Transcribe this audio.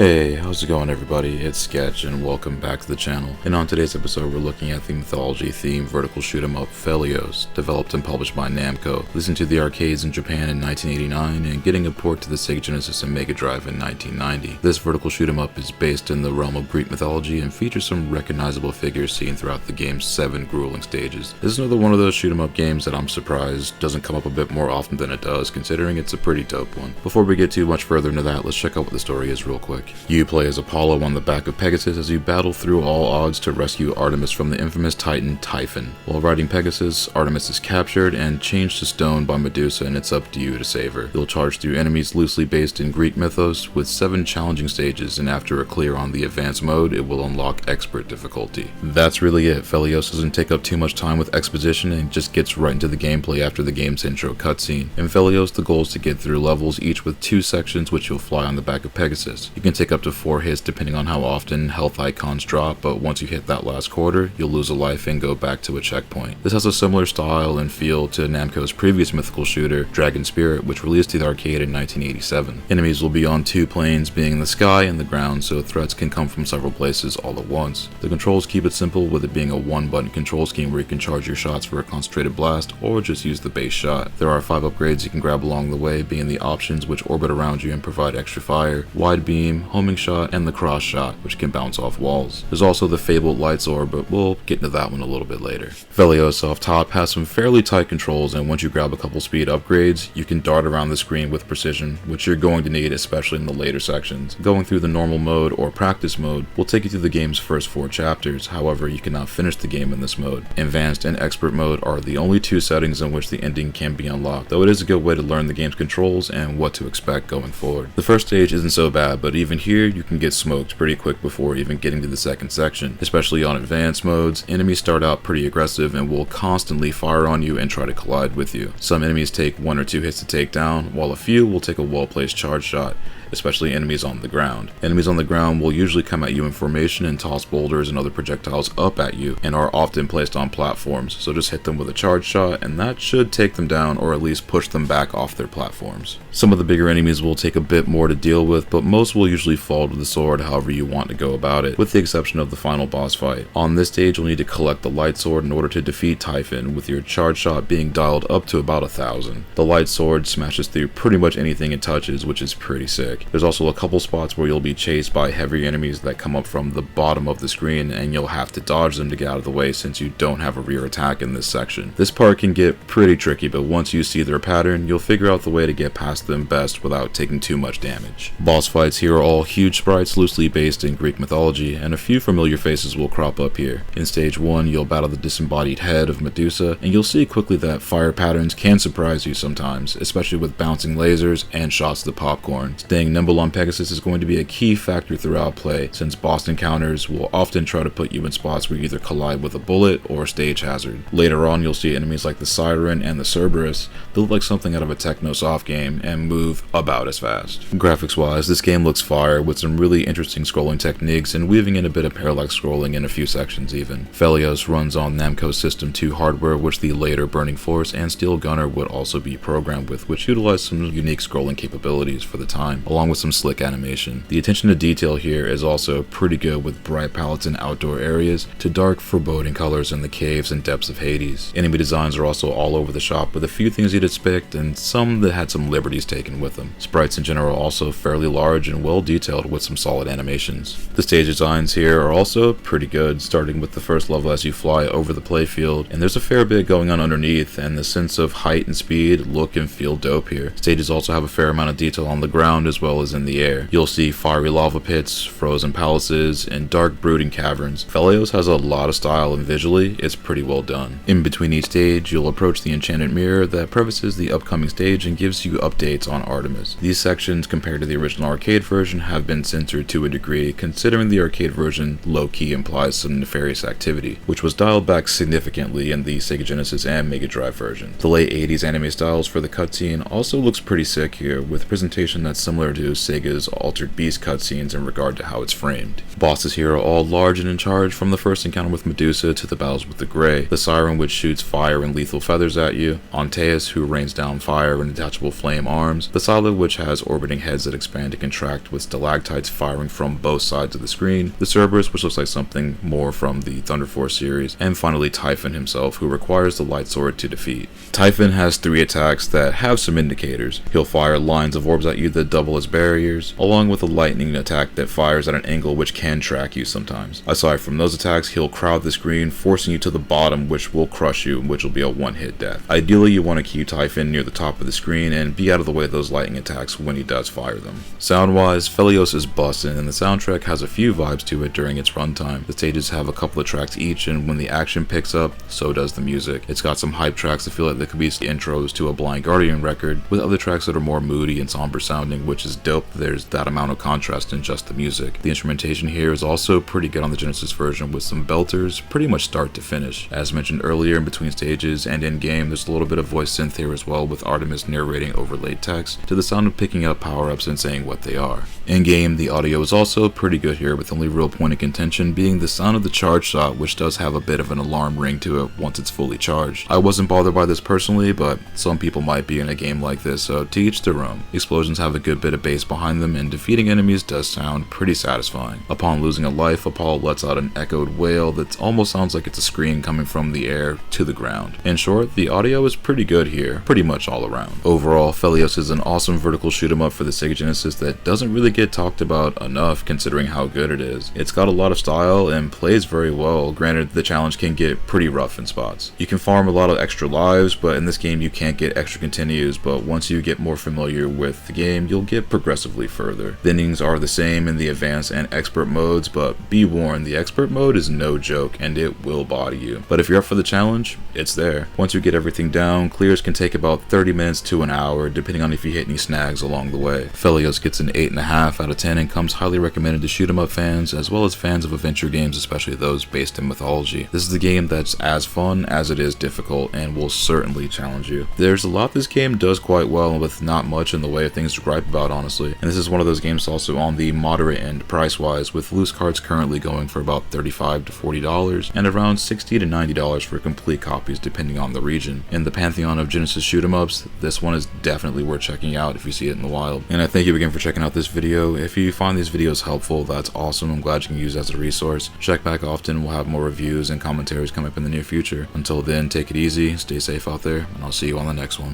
Hey, how's it going everybody? It's Sketch and welcome back to the channel. And on today's episode we're looking at the mythology-themed vertical shoot-'em-up Phelios, developed and published by Namco, releasing to the arcades in Japan in 1989 and getting a port to the Sega Genesis and Mega Drive in 1990. This vertical shoot-'em-up is based in the realm of Greek mythology and features some recognizable figures seen throughout the game's 7 grueling stages. This is another one of those shoot-'em-up games that I'm surprised doesn't come up a bit more often than it does, considering it's a pretty dope one. Before we get too much further into that, let's check out what the story is real quick. You play as Apollo on the back of Pegasus as you battle through all odds to rescue Artemis from the infamous Titan Typhon. While riding Pegasus, Artemis is captured and changed to stone by Medusa, and it's up to you to save her. You'll charge through enemies loosely based in Greek mythos with 7 challenging stages, and after a clear on the advanced mode, it will unlock expert difficulty. That's really it. Phelios doesn't take up too much time with exposition and just gets right into the gameplay after the game's intro cutscene. In Phelios, the goal is to get through levels each with 2 sections which you'll fly on the back of Pegasus. You can take up to 4 hits depending on how often health icons drop, but once you hit that last quarter, you'll lose a life and go back to a checkpoint. This has a similar style and feel to Namco's previous mythical shooter, Dragon Spirit, which released to the arcade in 1987. Enemies will be on 2 planes, being the sky and the ground, so threats can come from several places all at once. The controls keep it simple, with it being a 1-button control scheme where you can charge your shots for a concentrated blast or just use the base shot. There are 5 upgrades you can grab along the way, being the options which orbit around you and provide extra fire, wide beam, homing shot, and the cross shot, which can bounce off walls. There's also the fabled lights orb, but we'll get into that one a little bit later. Phelios off top has some fairly tight controls, and once you grab a couple speed upgrades, you can dart around the screen with precision, which you're going to need especially in the later sections. Going through the normal mode or practice mode will take you through the game's first 4 chapters, however you cannot finish the game in this mode. Advanced and expert mode are the only 2 settings in which the ending can be unlocked, though it is a good way to learn the game's controls and what to expect going forward. The first stage isn't so bad, but even here you can get smoked pretty quick before even getting to the second section. Especially on advanced modes, enemies start out pretty aggressive and will constantly fire on you and try to collide with you. Some enemies take 1 or 2 hits to take down, while a few will take a well-placed charge shot, especially enemies on the ground. Enemies on the ground will usually come at you in formation and toss boulders and other projectiles up at you, and are often placed on platforms, so just hit them with a charge shot and that should take them down or at least push them back off their platforms. Some of the bigger enemies will take a bit more to deal with, but most will usually fall to the sword however you want to go about it, with the exception of the final boss fight. On this stage you'll need to collect the light sword in order to defeat Typhon, with your charge shot being dialed up to about 1,000. The light sword smashes through pretty much anything it touches, which is pretty sick. There's also a couple spots where you'll be chased by heavy enemies that come up from the bottom of the screen, and you'll have to dodge them to get out of the way since you don't have a rear attack in this section. This part can get pretty tricky, but once you see their pattern, you'll figure out the way to get past them best without taking too much damage. Boss fights here are all huge sprites loosely based in Greek mythology, and a few familiar faces will crop up here. In stage 1, you'll battle the disembodied head of Medusa, and you'll see quickly that fire patterns can surprise you sometimes, especially with bouncing lasers and shots to the popcorn. Staying nimble on Pegasus is going to be a key factor throughout play, since boss encounters will often try to put you in spots where you either collide with a bullet or a stage hazard. Later on you'll see enemies like the Siren and the Cerberus that look like something out of a Technosoft game and move about as fast. Graphics wise, this game looks fire, with some really interesting scrolling techniques and weaving in a bit of parallax scrolling in a few sections even. Phelios runs on Namco's System 2 hardware, which the later Burning Force and Steel Gunner would also be programmed with, which utilized some unique scrolling capabilities for the time, along with some slick animation. The attention to detail here is also pretty good, with bright palettes in outdoor areas to dark, foreboding colors in the caves and depths of Hades. Enemy designs are also all over the shop, with a few things you'd expect and some that had some liberties taken with them. Sprites in general are also fairly large and well detailed with some solid animations. The stage designs here are also pretty good, starting with the first level as you fly over the playfield, and there's a fair bit going on underneath, and the sense of height and speed look and feel dope here. Stages also have a fair amount of detail on the ground as well as in the air. You'll see fiery lava pits, frozen palaces, and dark brooding caverns. Phelios has a lot of style, and visually it's pretty well done. In between each stage you'll approach the enchanted mirror that prefaces the upcoming stage and gives you updates on Artemis. These sections compared to the original arcade version have been censored to a degree, considering the arcade version low-key implies some nefarious activity, which was dialed back significantly in the Sega Genesis and Mega Drive version. The late 80s anime styles for the cutscene also looks pretty sick here, with presentation that's similar similar to Sega's Altered Beast cutscenes in regard to how it's framed. Bosses here are all large and in charge, from the first encounter with Medusa to the battles with the Grey, the Siren which shoots fire and lethal feathers at you, Antaeus who rains down fire and detachable flame arms, the Scylla which has orbiting heads that expand and contract with stalactites firing from both sides of the screen, the Cerberus which looks like something more from the Thunder Force series, and finally Typhon himself, who requires the light sword to defeat. Typhon has 3 attacks that have some indicators. He'll fire lines of orbs at you that double as barriers, along with a lightning attack that fires at an angle which can track you sometimes. Aside from those attacks, he'll crowd the screen, forcing you to the bottom, which will crush you, which will be a one-hit death. Ideally, you want to keep Typhon near the top of the screen and be out of the way of those lightning attacks when he does fire them. Sound-wise, Phelios is bussin', and the soundtrack has a few vibes to it during its runtime. The stages have a couple of tracks each, and when the action picks up, so does the music. It's got some hype tracks that feel like they could be intros to a Blind Guardian record, with other tracks that are more moody and somber sounding, which is dope. There's that amount of contrast in just the music. The instrumentation here is also pretty good on the Genesis version, with some belters pretty much start to finish. As mentioned earlier, in between stages and in game, there's a little bit of voice synth here as well, with Artemis narrating overlaid text to the sound of picking up power-ups and saying what they are. In game, the audio is also pretty good here, with the only real point of contention being the sound of the charge shot, which does have a bit of an alarm ring to it once it's fully charged. I wasn't bothered by this personally, but some people might be in a game like this, so to each their own. Explosions have a good bit of bass behind them, and defeating enemies does sound pretty satisfying. Upon losing a life, Apollo lets out an echoed wail that almost sounds like it's a scream coming from the air to the ground. In short, the audio is pretty good here, pretty much all around. Overall, Phelios is an awesome vertical shoot 'em up for the Sega Genesis that doesn't really get talked about enough considering how good it is. It's got a lot of style and plays very well. Granted, the challenge can get pretty rough in spots. You can farm a lot of extra lives, but in this game you can't get extra continues, but once you get more familiar with the game, you'll get progressively further. The endings are the same in the advanced and expert modes, but be warned, the expert mode is no joke and it will body you. But if you're up for the challenge, it's there. Once you get everything down, clears can take about 30 minutes to an hour, depending on if you hit any snags along the way. Phelios gets an 8.5 out of 10 and comes highly recommended to shoot 'em up fans, as well as fans of adventure games, especially those based in mythology. This is a game that's as fun as it is difficult and will certainly challenge you. There's a lot this game does quite well with not much in the way of things to gripe about, honestly. And this is one of those games also on the moderate end price-wise, with loose cards currently going for about $35 to $40 and around $60 to $90 for complete copies depending on the region. In the pantheon of Genesis shoot 'em ups, this one is definitely worth checking out if you see it in the wild. And I thank you again for checking out this video. If you find these videos helpful, that's awesome. I'm glad you can use it as a resource. Check back often. We'll have more reviews and commentaries coming up in the near future. Until then, take it easy, stay safe out there, and I'll see you on the next one.